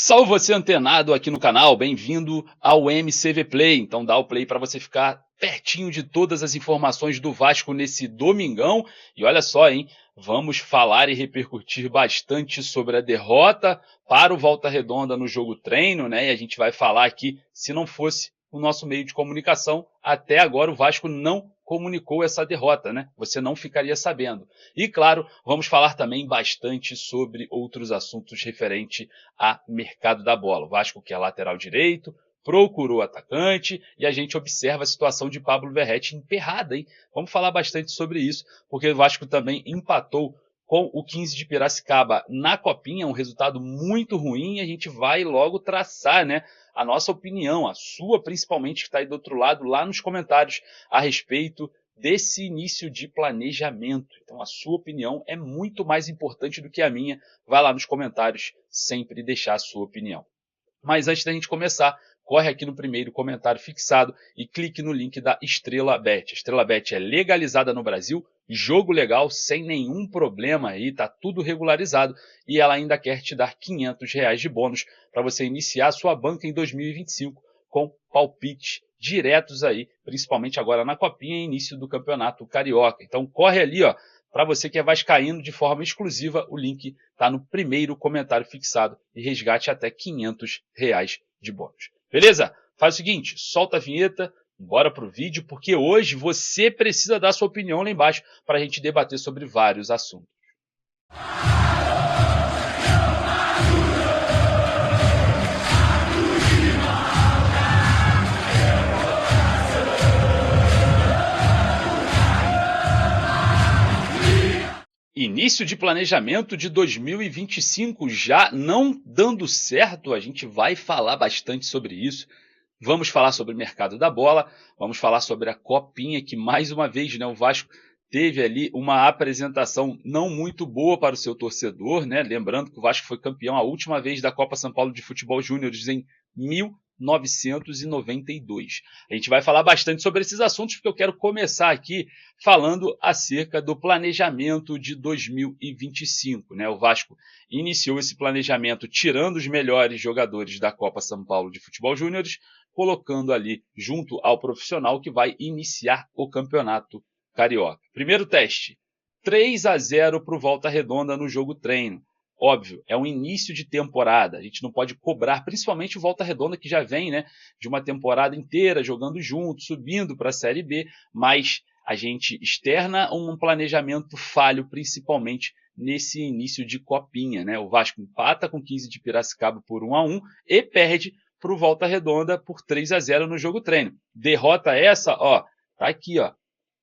Salve você antenado aqui no canal, bem-vindo ao MCV Play. Então dá o play para você ficar pertinho de todas as informações do Vasco nesse domingão. E olha só, hein, vamos falar e repercutir bastante sobre a derrota para o Volta Redonda no jogo treino, né? E a gente vai falar aqui, se não fosse o nosso meio de comunicação, até agora o Vasco não comunicou essa derrota, né? Você não ficaria sabendo. E claro, vamos falar também bastante sobre outros assuntos referentes a mercado da bola. O Vasco, que é lateral direito, procurou atacante e a gente observa a situação de Pablo Verratti emperrada, hein? Vamos falar bastante sobre isso, porque o Vasco também empatou com o 15 de Piracicaba na Copinha, um resultado muito ruim, e a gente vai logo traçar, né, a nossa opinião, a sua principalmente, que está aí do outro lado, lá nos comentários, a respeito desse início de planejamento. Então a sua opinião é muito mais importante do que a minha. Vai lá nos comentários sempre deixar a sua opinião. Mas antes da gente começar, corre aqui no primeiro comentário fixado e clique no link da Estrela Bet. A Estrela Bet é legalizada no Brasil, jogo legal, sem nenhum problema aí, tá tudo regularizado, e ela ainda quer te dar R$ 500 de bônus para você iniciar a sua banca em 2025 com palpites diretos aí, principalmente agora na Copinha e início do Campeonato Carioca. Então corre ali, ó, para você que é vascaíno de forma exclusiva, o link está no primeiro comentário fixado e resgate até R$ 500 de bônus. Beleza? Faz o seguinte, solta a vinheta, bora pro vídeo, porque hoje você precisa dar sua opinião lá embaixo para a gente debater sobre vários assuntos. Início de planejamento de 2025 já não dando certo, a gente vai falar bastante sobre isso. Vamos falar sobre o mercado da bola, vamos falar sobre a Copinha, que mais uma vez, né, o Vasco teve ali uma apresentação não muito boa para o seu torcedor, né? Lembrando que o Vasco foi campeão a última vez da Copa São Paulo de Futebol Júnior em 1992. A gente vai falar bastante sobre esses assuntos, porque eu quero começar aqui falando acerca do planejamento de 2025, né? O Vasco iniciou esse planejamento tirando os melhores jogadores da Copa São Paulo de Futebol Júnior, colocando ali junto ao profissional que vai iniciar o campeonato carioca. Primeiro teste, 3-0 para o Volta Redonda no jogo treino. Óbvio, é um início de temporada, a gente não pode cobrar, principalmente o Volta Redonda, que já vem, né, de uma temporada inteira jogando junto, subindo para a Série B, mas a gente externa um planejamento falho, principalmente nesse início de Copinha, né? O Vasco empata com 15 de Piracicaba por 1-1 e perde para o Volta Redonda por 3-0 no jogo treino. Derrota essa, ó, tá aqui, ó.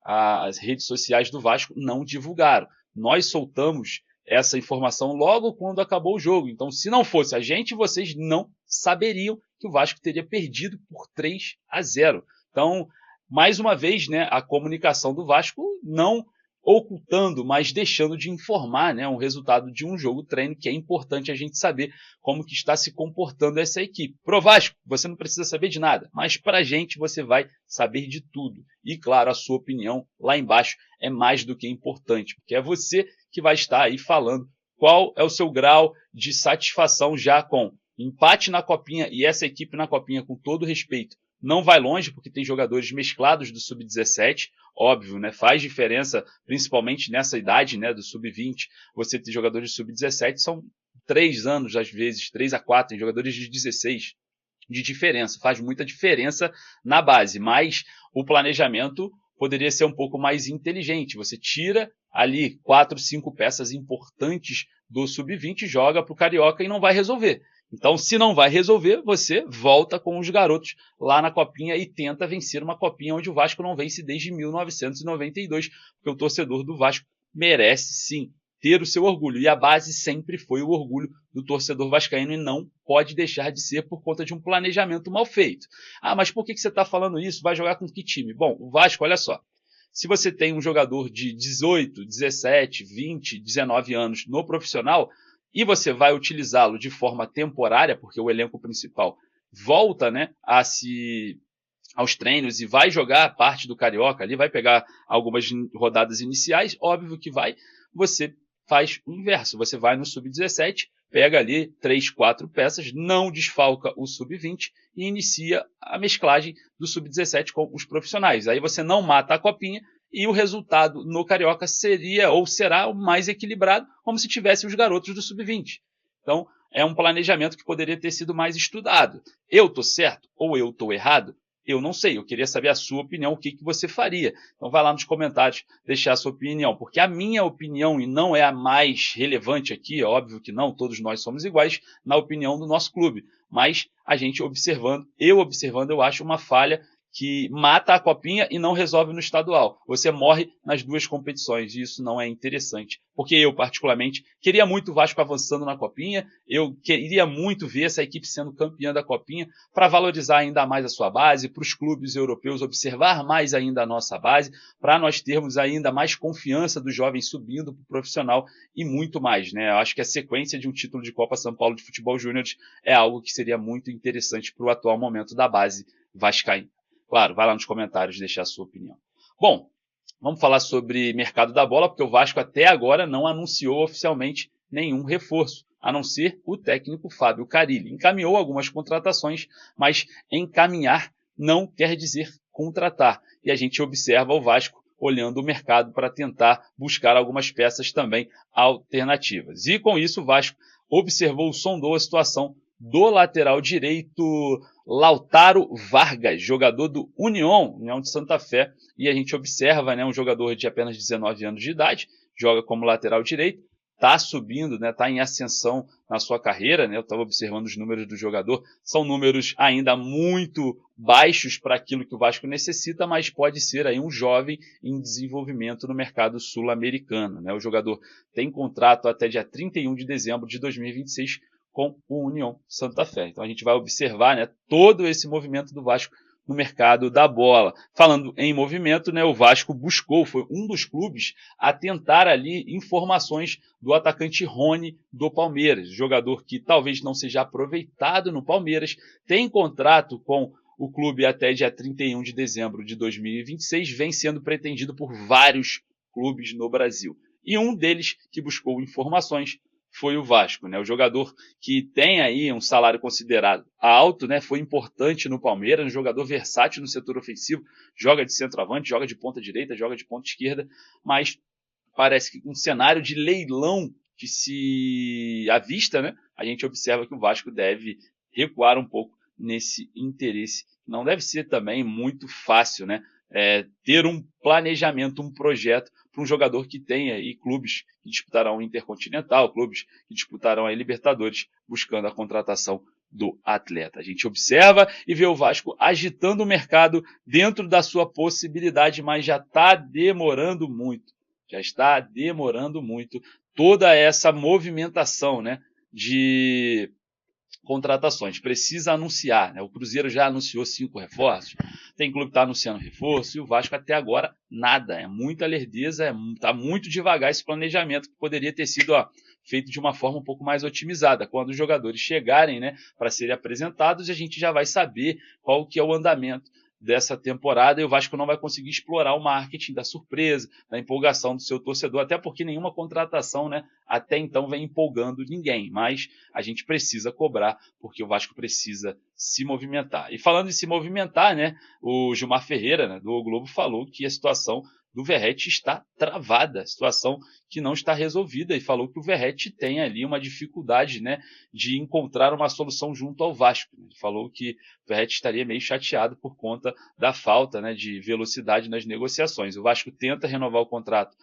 As redes sociais do Vasco não divulgaram. Nós soltamos essa informação logo quando acabou o jogo. Então, se não fosse a gente, vocês não saberiam que o Vasco teria perdido por 3-0. Então, mais uma vez, né, a comunicação do Vasco não ocultando, mas deixando de informar, né, um resultado de um jogo treino, que é importante a gente saber como que está se comportando essa equipe. Pro Vasco, você não precisa saber de nada, mas pra gente você vai saber de tudo. E claro, a sua opinião lá embaixo é mais do que importante, porque é você que vai estar aí falando qual é o seu grau de satisfação já com empate na Copinha, e essa equipe na Copinha, com todo respeito, não vai longe, porque tem jogadores mesclados do Sub-17, óbvio, né? Faz diferença, principalmente nessa idade, né, do Sub-20, você ter jogadores de Sub-17, são 3 anos, às vezes, 3 a 4, tem jogadores de 16 de diferença, faz muita diferença na base, mas o planejamento poderia ser um pouco mais inteligente, você tira ali 4, 5 peças importantes do Sub-20, joga para o Carioca e não vai resolver. Então, se não vai resolver, você volta com os garotos lá na Copinha e tenta vencer uma Copinha onde o Vasco não vence desde 1992, porque o torcedor do Vasco merece sim ter o seu orgulho. E a base sempre foi o orgulho do torcedor vascaíno e não pode deixar de ser por conta de um planejamento mal feito. Ah, mas por que você está falando isso? Vai jogar com que time? Bom, o Vasco, olha só. Se você tem um jogador de 18, 17, 20, 19 anos no profissional, e você vai utilizá-lo de forma temporária, porque o elenco principal volta, né, aos treinos e vai jogar parte do Carioca ali, vai pegar algumas rodadas iniciais, óbvio que vai, você faz o inverso, você vai no Sub-17, pega ali 3, 4 peças, não desfalca o sub-20 e inicia a mesclagem do sub-17 com os profissionais. Aí você não mata a copinha e o resultado no Carioca seria ou será o mais equilibrado, como se tivesse os garotos do sub-20. Então, é um planejamento que poderia ter sido mais estudado. Eu estou certo ou eu estou errado? Eu não sei, eu queria saber a sua opinião, o que você faria. Então vai lá nos comentários deixar a sua opinião, porque a minha opinião, e não é a mais relevante aqui, é óbvio que não, todos nós somos iguais na opinião do nosso clube, mas a gente observando, eu acho uma falha que mata a copinha e não resolve no estadual. Você morre nas duas competições e isso não é interessante. Porque eu, particularmente, queria muito o Vasco avançando na copinha, eu queria muito ver essa equipe sendo campeã da copinha para valorizar ainda mais a sua base, para os clubes europeus observar mais ainda a nossa base, para nós termos ainda mais confiança dos jovens subindo para o profissional e muito mais, né? Eu acho que a sequência de um título de Copa São Paulo de Futebol Júnior é algo que seria muito interessante para o atual momento da base vascaína. Claro, vai lá nos comentários deixar a sua opinião. Bom, vamos falar sobre mercado da bola, porque o Vasco até agora não anunciou oficialmente nenhum reforço, a não ser o técnico Fábio Carille. Encaminhou algumas contratações, mas encaminhar não quer dizer contratar. E a gente observa o Vasco olhando o mercado para tentar buscar algumas peças também alternativas. E com isso o Vasco observou, sondou a situação do lateral direito Lautaro Vargas, jogador do União de Santa Fé, e a gente observa, né, um jogador de apenas 19 anos de idade, joga como lateral direito, está subindo, né, está em ascensão na sua carreira, né, eu estava observando os números do jogador, são números ainda muito baixos para aquilo que o Vasco necessita, mas pode ser aí um jovem em desenvolvimento no mercado sul-americano, né, o jogador tem contrato até dia 31 de dezembro de 2026 com o União Santa Fé. Então a gente vai observar, né, todo esse movimento do Vasco no mercado da bola. Falando em movimento, né, o Vasco buscou, foi um dos clubes a tentar ali informações do atacante Rony do Palmeiras, jogador que talvez não seja aproveitado no Palmeiras, tem contrato com o clube até dia 31 de dezembro de 2026, vem sendo pretendido por vários clubes no Brasil. E um deles que buscou informações foi o Vasco, né? O jogador que tem aí um salário considerado alto, né? Foi importante no Palmeiras, um jogador versátil no setor ofensivo, joga de centroavante, joga de ponta direita, joga de ponta esquerda, mas parece que um cenário de leilão que se avista, né? A gente observa que o Vasco deve recuar um pouco nesse interesse. Não deve ser também muito fácil, né? Ter um planejamento, um projeto para um jogador que tenha aí clubes que disputarão o Intercontinental, clubes que disputarão a Libertadores, buscando a contratação do atleta. A gente observa e vê o Vasco agitando o mercado dentro da sua possibilidade, mas já está demorando muito. Já está demorando muito toda essa movimentação, né, de contratações, precisa anunciar, né? O Cruzeiro já anunciou 5 reforços, tem clube que está anunciando reforço, e o Vasco até agora nada, é muita lerdeza, está muito devagar esse planejamento que poderia ter sido feito de uma forma um pouco mais otimizada, quando os jogadores chegarem, né, para serem apresentados, a gente já vai saber qual que é o andamento dessa temporada e o Vasco não vai conseguir explorar o marketing da surpresa, da empolgação do seu torcedor, até porque nenhuma contratação, né, até então vem empolgando ninguém, mas a gente precisa cobrar porque o Vasco precisa se movimentar. E falando em se movimentar, né, o Gilmar Ferreira, né, do O Globo, falou que a situação do Verratti está travada, situação que não está resolvida, e falou que o Verratti tem ali uma dificuldade, né, de encontrar uma solução junto ao Vasco. Ele falou que o Verratti estaria meio chateado por conta da falta, né, de velocidade nas negociações. O Vasco tenta renovar o contrato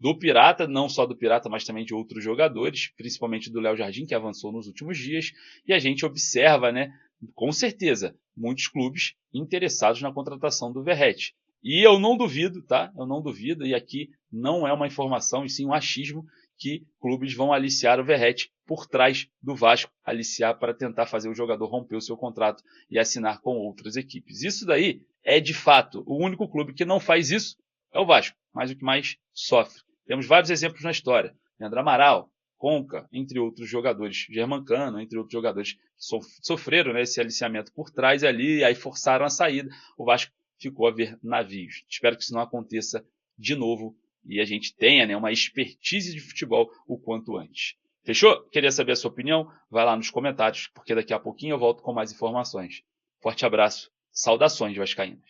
do Pirata, não só do Pirata, mas também de outros jogadores, principalmente do Léo Jardim, que avançou nos últimos dias, e a gente observa, né, com certeza, muitos clubes interessados na contratação do Verratti. E eu não duvido, tá? Eu não duvido, e aqui não é uma informação, e sim um achismo, que clubes vão aliciar o Verratti por trás do Vasco, aliciar para tentar fazer o jogador romper o seu contrato e assinar com outras equipes. Isso daí é, de fato, o único clube que não faz isso é o Vasco, mas o que mais sofre. Temos vários exemplos na história. Leandro Amaral, Conca, entre outros jogadores, Germancano, entre outros jogadores que sofreram, né, esse aliciamento por trás ali, e aí forçaram a saída. O Vasco ficou a ver navios. Espero que isso não aconteça de novo e a gente tenha, né, uma expertise de futebol o quanto antes. Fechou? Queria saber a sua opinião? Vai lá nos comentários, porque daqui a pouquinho eu volto com mais informações. Forte abraço, saudações vascaínas.